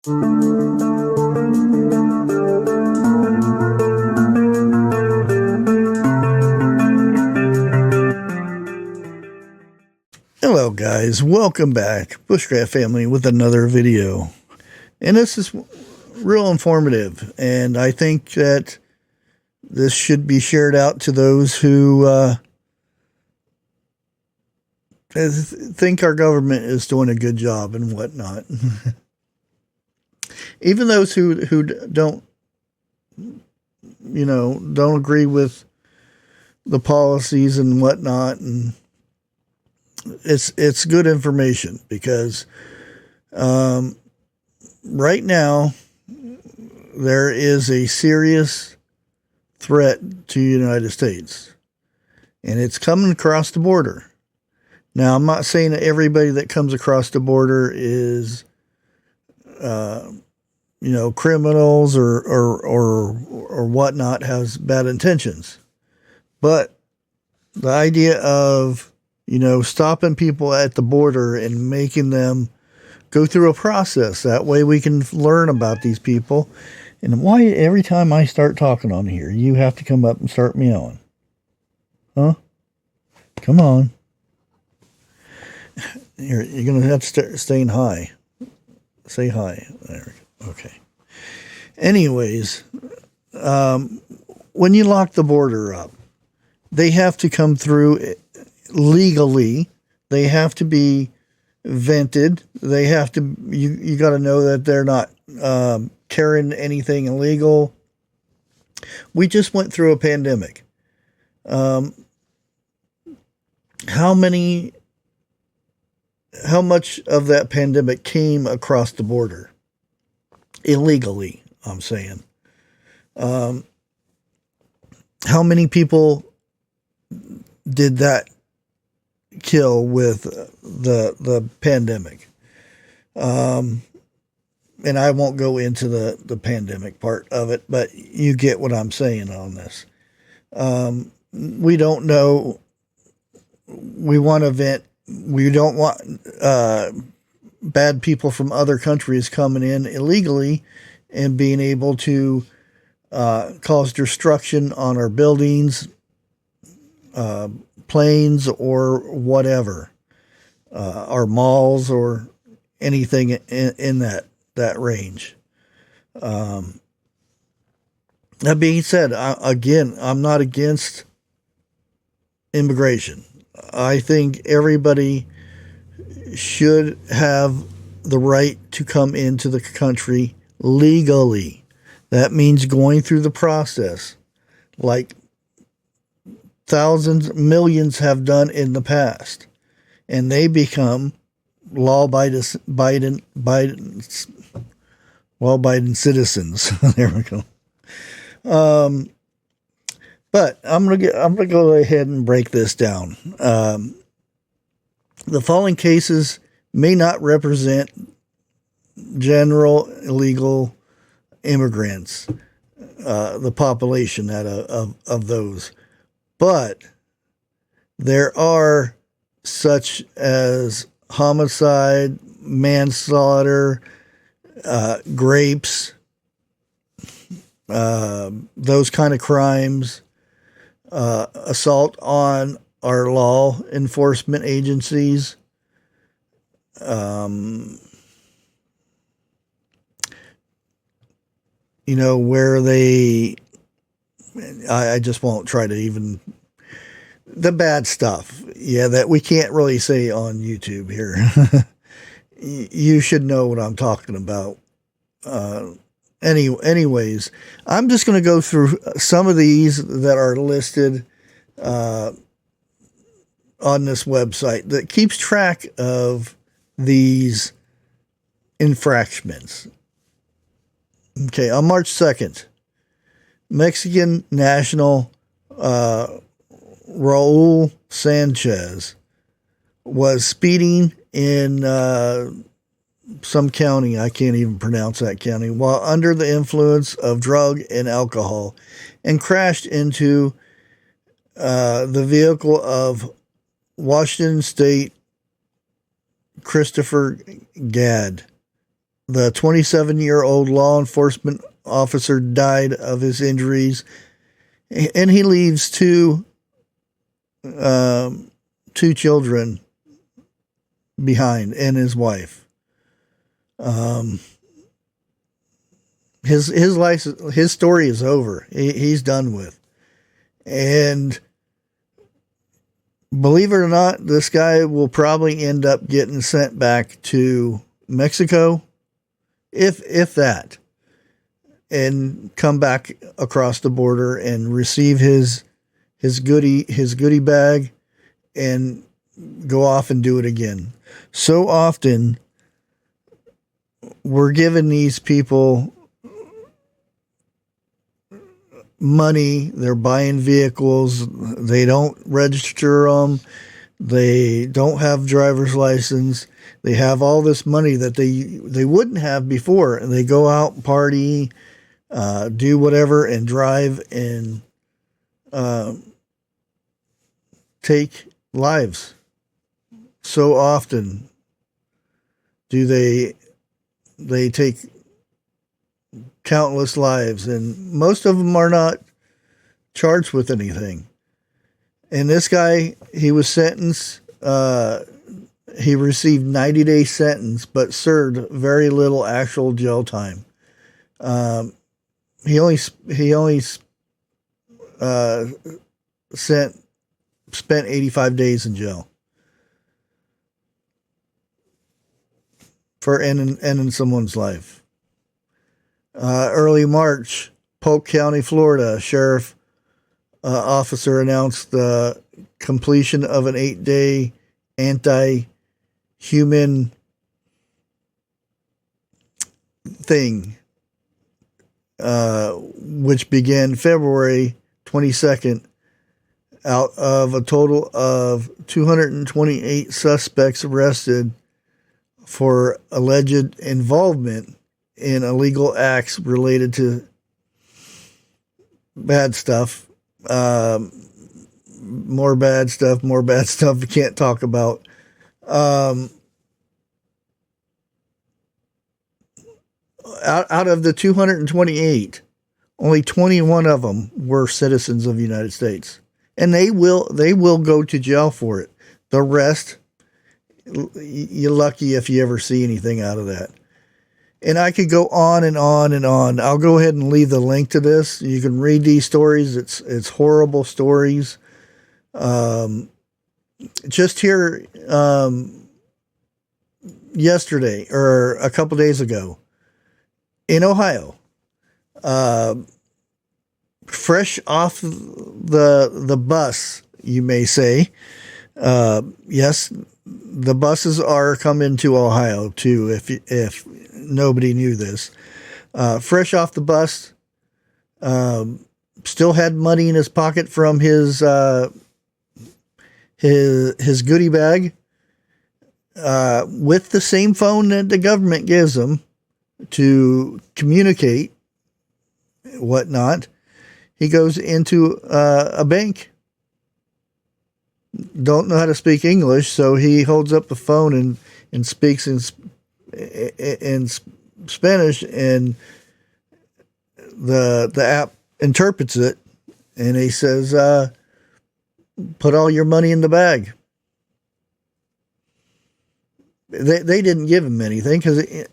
Hello guys, welcome back, Bushcraft family, with another video. And this is real informative, and I think that this should be shared out to those who think our government is doing a good job and whatnot. Even those who don't, don't agree with the policies and whatnot, and it's good information because right now there is a serious threat to the United States, and it's coming across the border. Now, I'm not saying that everybody that comes across the border is, criminals or whatnot, has bad intentions. But the idea of, stopping people at the border and making them go through a process, that way we can learn about these people. And why every time I start talking on here, you have to come up and start meowing? Huh? Come on. You're going to have to start staying high. Say hi. There. Okay. Anyways, when you lock the border up, they have to come through legally. They have to be vented. They have to, you got to know that they're not carrying anything illegal. We just went through a pandemic. How much of that pandemic came across the border illegally? I'm saying. How many people did that kill with the pandemic? And I won't go into the pandemic part of it, but you get what I'm saying on this. We don't know. We want to vent. We don't want bad people from other countries coming in illegally and being able to cause destruction on our buildings, planes, or whatever, our malls, or anything in that range. That being said, I'm not against immigration. I think everybody should have the right to come into the country legally. That means going through the process like thousands, millions have done in the past. And they become law-abiding citizens. There we go. But I'm gonna go ahead and break this down. The following cases may not represent general illegal immigrants, the population of those, but there are such as homicide, manslaughter, rapes, those kind of crimes. Assault on our law enforcement agencies, where I just won't try to even, the bad stuff, that we can't really say on YouTube here. You should know what I'm talking about. Anyways, I'm just going to go through some of these that are listed on this website that keeps track of these infractions. Okay, on March 2nd, Mexican national Raul Sanchez was speeding in some county, I can't even pronounce that county, while under the influence of drug and alcohol, and crashed into the vehicle of Washington State Christopher Gadd, The 27-year-old law enforcement officer died of his injuries, and he leaves two children behind and his wife. His life, his story is over. He's done with. And believe it or not, this guy will probably end up getting sent back to Mexico, if that, and come back across the border and receive his goodie bag and go off and do it again. So often we're giving these people money, they're buying vehicles, they don't register them, they don't have driver's license, they have all this money that they wouldn't have before, and they go out, party, do whatever, and drive and take lives. So often do they take countless lives, and most of them are not charged with anything. And this guy, he was sentenced, he received 90-day sentence, but served very little actual jail time. He only spent 85 days in jail for ending someone's life. Early March, Polk County, Florida, sheriff officer announced the completion of an 8-day anti-human thing, which began February 22nd. Out of a total of 228 suspects arrested for alleged involvement in illegal acts related to bad stuff. More bad stuff we can't talk about. Out of the 228, only 21 of them were citizens of the United States. And they will go to jail for it. The rest, you're lucky if you ever see anything out of that. And I could go on and on and on. I'll go ahead and leave the link to this. You can read these stories. It's horrible stories. Just here yesterday or a couple days ago in Ohio, fresh off the bus, you may say. Yes, the buses are coming to Ohio too, if nobody knew this. Fresh off the bus, still had money in his pocket from his goodie bag, with the same phone that the government gives him to communicate, whatnot. He goes into a bank. Don't know how to speak English, so he holds up the phone and speaks in Spanish, and the app interprets it, and he says, "Put all your money in the bag." They didn't give him anything because they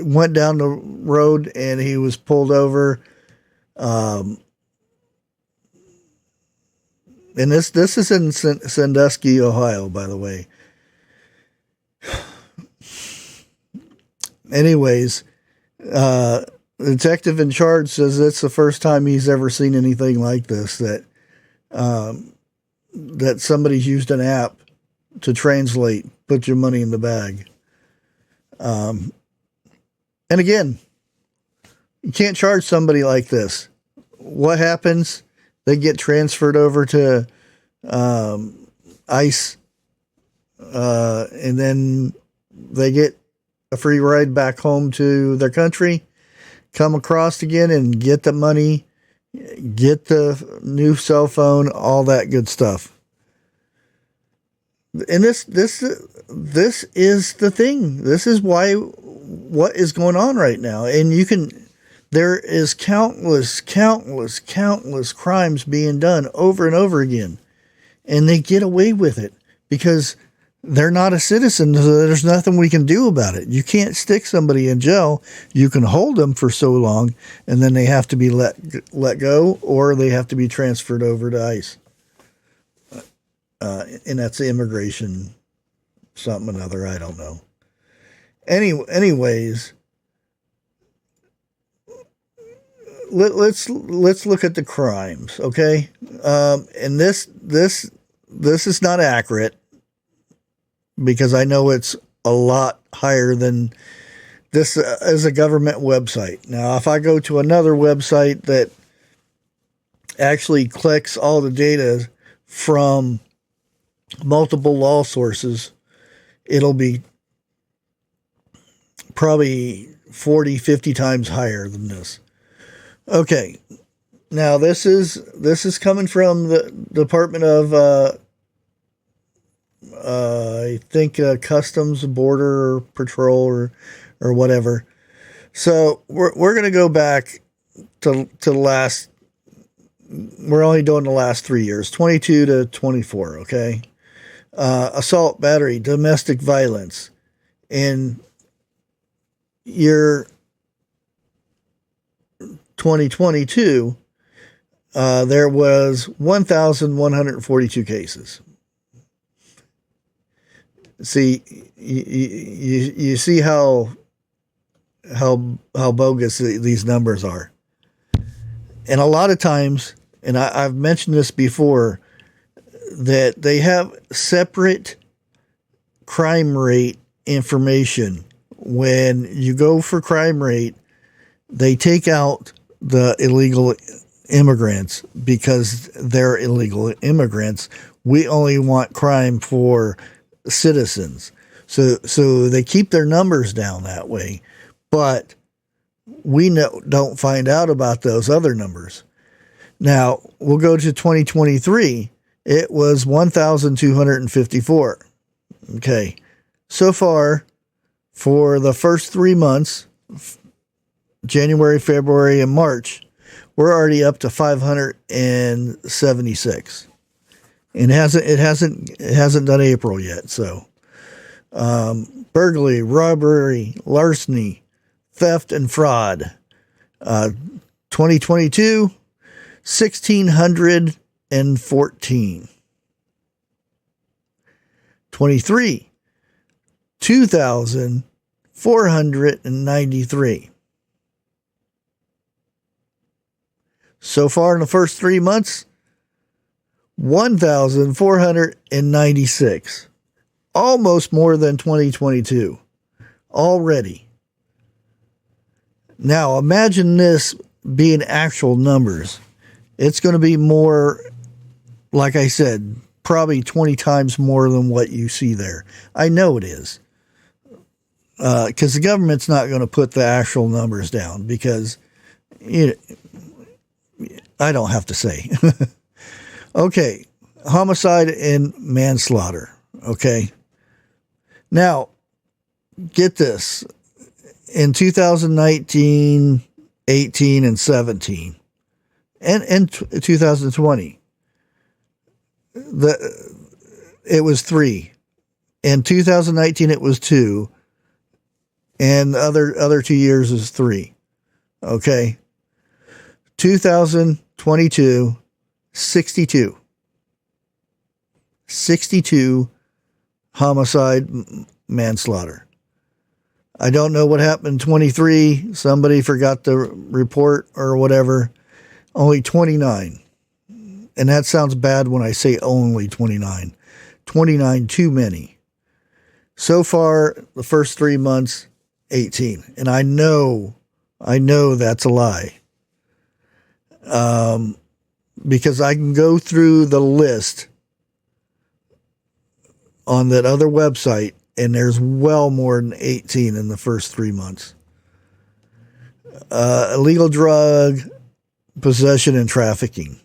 went down the road and he was pulled over. And this is in Sandusky, Ohio, by the way. Anyways, the detective in charge says it's the first time he's ever seen anything like this, that somebody's used an app to translate, put your money in the bag. And again, you can't charge somebody like this. What happens? They get transferred over to ICE, and then they get a free ride back home to their country, come across again and get the money, get the new cell phone, all that good stuff. And this is the thing. This is what is going on right now. And there is countless crimes being done over and over again. And they get away with it because they're not a citizen, so there's nothing we can do about it. You can't stick somebody in jail. You can hold them for so long, and then they have to be let go, or they have to be transferred over to ICE. And that's the immigration something or another. I don't know. Anyways, let's look at the crimes, okay? And this is not accurate because I know it's a lot higher than this as a government website. Now, if I go to another website that actually collects all the data from multiple law sources, it'll be probably 40, 50 times higher than this. Okay. Now this is coming from the Department of I think Customs, Border Patrol, or whatever. So we're going to go back to the last. We're only doing the last 3 years, 22 to 24. Okay, assault, battery, domestic violence. In year 2022, there was 1,142 cases. See, you see how bogus these numbers are. And a lot of times, and I've mentioned this before, that they have separate crime rate information. When you go for crime rate, they take out the illegal immigrants because they're illegal immigrants. We only want crime for citizens. So they keep their numbers down that way, but we don't find out about those other numbers. Now, we'll go to 2023. It was 1,254. Okay. So far, for the first 3 months, January, February, and March, we're already up to 576. And it hasn't done April yet. So, burglary, robbery, larceny, theft, and fraud. 2022, 1,614. 23, 2,493. So far in the first 3 months, 1,496. Almost more than 2022 already. Now, imagine this being actual numbers. It's going to be more, like I said, probably 20 times more than what you see there. I know it is. Because the government's not going to put the actual numbers down because I don't have to say. Okay, homicide and manslaughter. Okay. Now, get this. In 2019, 18, and 17, and 2020, it was 3. In 2019, it was 2, and the other 2 years is 3. Okay. 2022, 62. 62 homicide, manslaughter. I don't know what happened in 23. Somebody forgot to report or whatever. Only 29. And that sounds bad when I say only 29. 29 too many. So far, the first 3 months, 18. And I know that's a lie. Because I can go through the list on that other website, and there's well more than 18 in the first 3 months. Illegal drug possession and trafficking.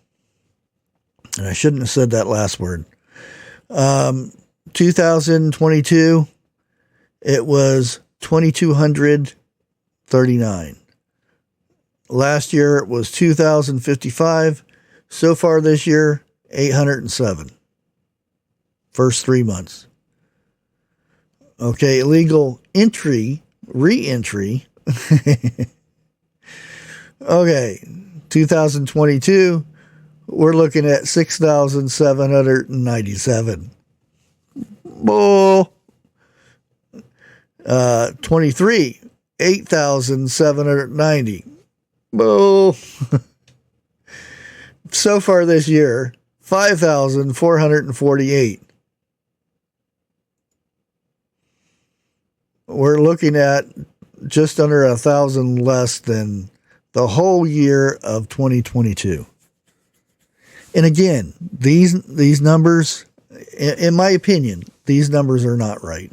And I shouldn't have said that last word. 2022, it was 2,239. Last year, it was 2,055. So far this year, 807. First 3 months. Okay, illegal entry, re-entry. Okay, 2022, we're looking at 6,797. Bull. 23, 8,790. Bull. So far this year, 5,448. We're looking at just under 1,000 less than the whole year of 2022. And again, these numbers, in my opinion, these numbers are not right.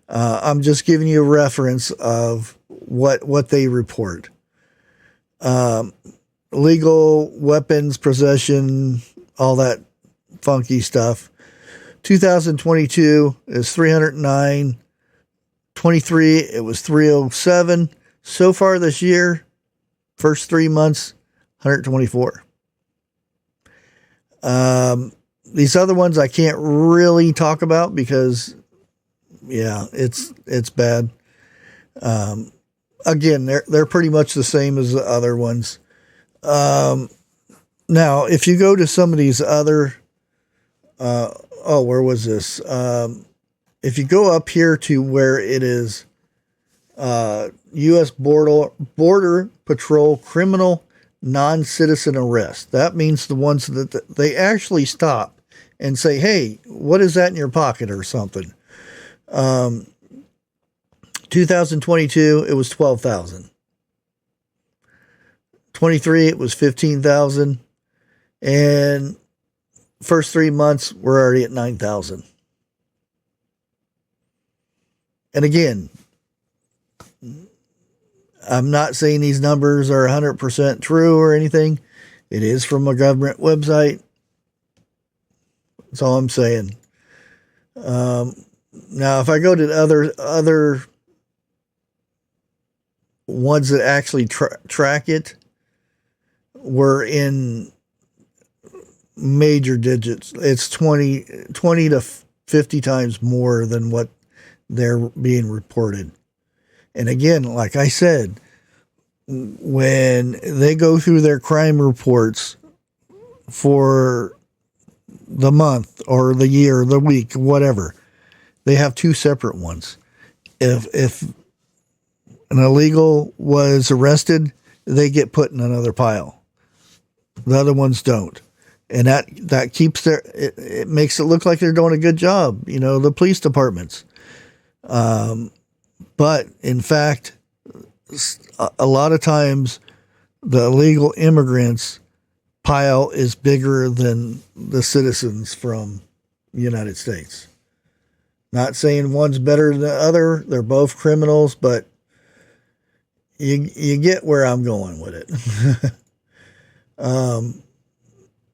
I'm just giving you a reference of what they report. Legal weapons possession, all that funky stuff. 2022 is 309. 23, it was 307. So far this year, first 3 months, 124. These other ones I can't really talk about because, yeah, it's bad. Again, they're pretty much the same as the other ones. Now, if you go to some of these other, where was this? If you go up here to where it is U.S. Border Patrol criminal non-citizen arrest, that means the ones that they actually stop and say, hey, what is that in your pocket or something? 2022, it was 12,000. 23, it was 15,000. And first 3 months, we're already at 9,000. And again, I'm not saying these numbers are 100% true or anything. It is from a government website. That's all I'm saying. Now, if I go to other ones that actually track it, we're in major digits. It's 20 to 50 times more than what they're being reported. And again, like I said, when they go through their crime reports for the month or the year, the week, whatever, they have two separate ones. If an illegal was arrested, they get put in another pile. The other ones don't. And that keeps it makes it look like they're doing a good job, the police departments. But in fact, a lot of times the illegal immigrants pile is bigger than the citizens from the United States. Not saying one's better than the other. They're both criminals, but you get where I'm going with it.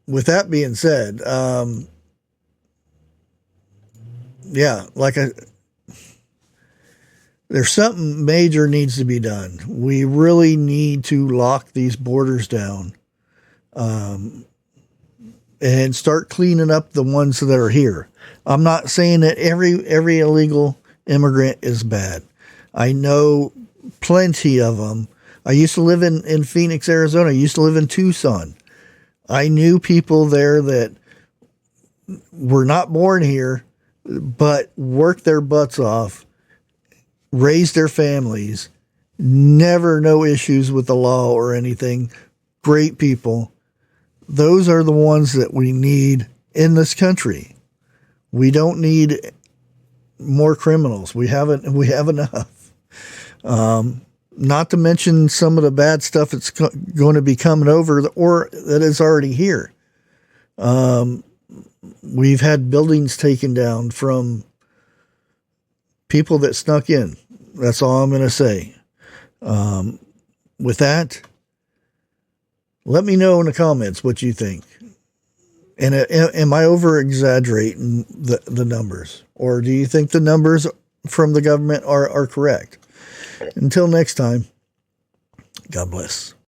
With that being said, there's something major needs to be done. We really need to lock these borders down, and start cleaning up the ones that are here. I'm not saying that every illegal immigrant is bad. I know plenty of them. I used to live in Phoenix, Arizona. I used to live in Tucson. I knew people there that were not born here, but worked their butts off, raised their families, never no issues with the law or anything. Great people. Those are the ones that we need in this country. We don't need more criminals. We have enough. Not to mention some of the bad stuff that's going to be coming over or that is already here. We've had buildings taken down from people that snuck in. That's all I'm going to say. With that, let me know in the comments what you think. And am I over exaggerating the numbers? Or do you think the numbers from the government are correct? Until next time, God bless.